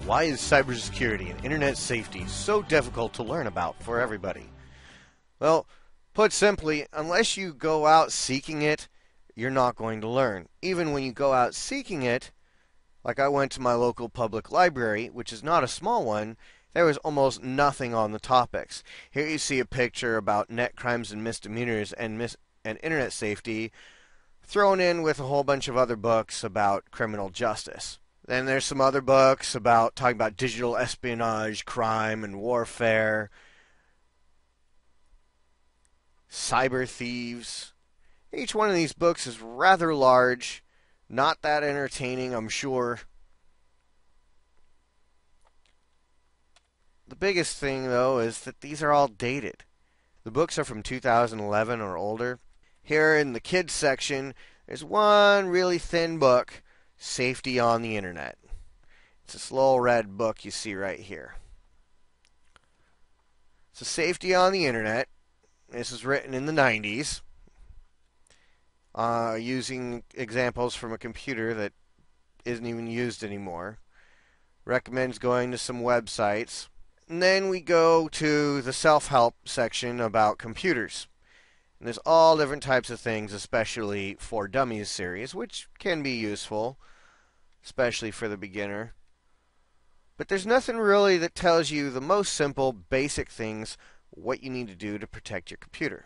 Why is cybersecurity and internet safety so difficult to learn about for everybody? Well, put simply, unless you go out seeking it, you're not going to learn. Even when you go out seeking it, like I went to my local public library, which is not a small one, there was almost nothing on the topics. Here you see a picture about net crimes and misdemeanors and internet safety thrown in with a whole bunch of other books about criminal justice. Then there's some other books about talking about digital espionage, crime, and warfare, cyber thieves. Each one of these books is rather large, not that entertaining, I'm sure. The biggest thing, though, is that these are all dated. The books are from 2011 or older. Here in the kids section, there's one really thin book, Safety on the Internet. It's this little red book you see right here. So Safety on the Internet. This was written in the 90s, using examples from a computer that isn't even used anymore. Recommends going to some websites. And then we go to the self-help section about computers. And there's all different types of things, especially for Dummies series, which can be useful, especially for the beginner. But there's nothing really that tells you the most simple, basic things, what you need to do to protect your computer.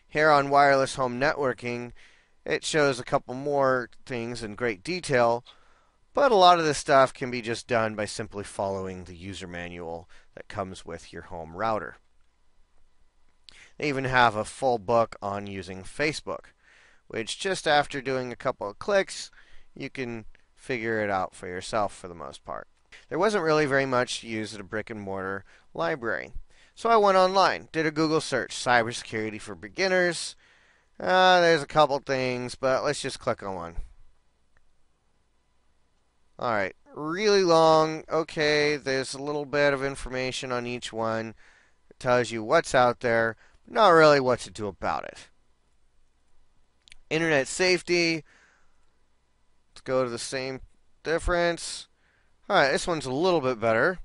Here on wireless home networking, it shows a couple more things in great detail, but a lot of this stuff can be just done by simply following the user manual that comes with your home router. They even have a full book on using Facebook, which just after doing a couple of clicks, you can figure it out for yourself for the most part. There wasn't really very much to use at a brick and mortar library. So I went online, did a Google search, Cybersecurity for Beginners. There's a couple things, but let's just click on one. Alright, really long. Okay, there's a little bit of information on each one. It tells you what's out there, but not really what to do about it. Internet safety. Let's go to the same difference. Alright, this one's a little bit better.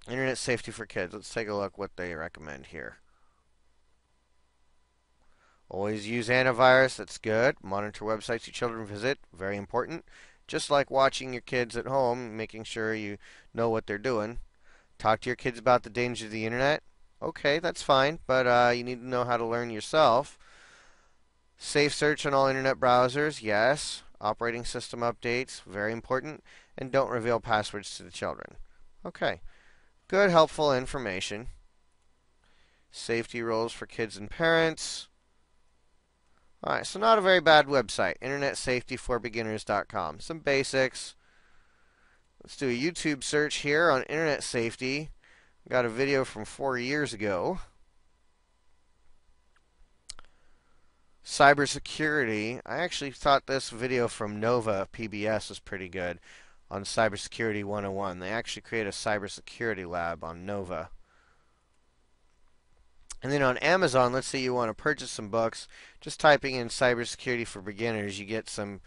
Internet safety for kids. Let's take a look what they recommend here. Always use antivirus. That's good. Monitor websites your children visit. Very important. Just like watching your kids at home, making sure you know what they're doing. Talk to your kids about the dangers of the internet. Okay, that's fine, but you need to know how to learn yourself. Safe search on all internet browsers. Yes. Operating system updates. Very important. And don't reveal passwords to the children. Okay. Good, helpful information. Safety rules for kids and parents. Alright, so not a very bad website. InternetSafetyForBeginners.com. Some basics. Let's do a YouTube search here on internet safety. Got a video from 4 years ago. Cybersecurity. I actually thought this video from Nova PBS was pretty good. On Cybersecurity 101. They actually create a cybersecurity lab on Nova. And then on Amazon, let's say you want to purchase some books. Just typing in Cybersecurity for Beginners, you get some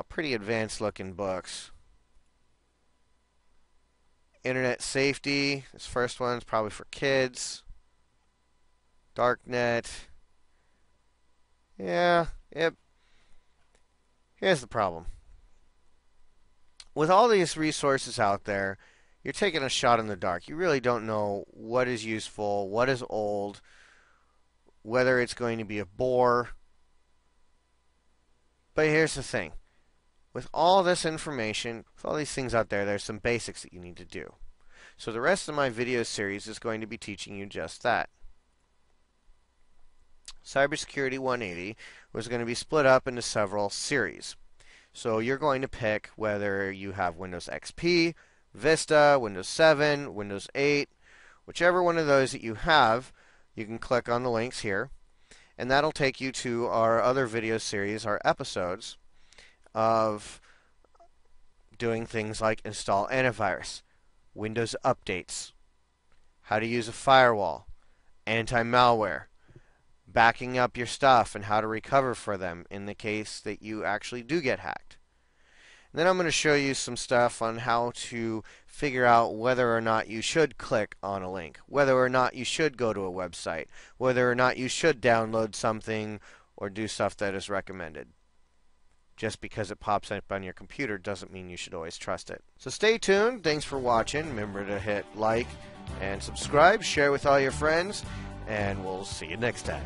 pretty advanced looking books. Internet Safety. This first one's probably for kids. Darknet. Yeah, yep. Here's the problem. With all these resources out there, you're taking a shot in the dark. You really don't know what is useful, what is old, whether it's going to be a bore. But here's the thing. With all this information, with all these things out there, there's some basics that you need to do. So the rest of my video series is going to be teaching you just that. Cybersecurity 180 was going to be split up into several series. So you're going to pick whether you have Windows XP, Vista, Windows 7, Windows 8, whichever one of those that you have, you can click on the links here, and that'll take you to our other video series, our episodes, of doing things like install antivirus, Windows updates, how to use a firewall, anti-malware, backing up your stuff and how to recover for them in the case that you actually do get hacked. Then I'm going to show you some stuff on how to figure out whether or not you should click on a link, whether or not you should go to a website, whether or not you should download something or do stuff that is recommended. Just because it pops up on your computer doesn't mean you should always trust it. So stay tuned. Thanks for watching. Remember to hit like and subscribe, share with all your friends, and we'll see you next time.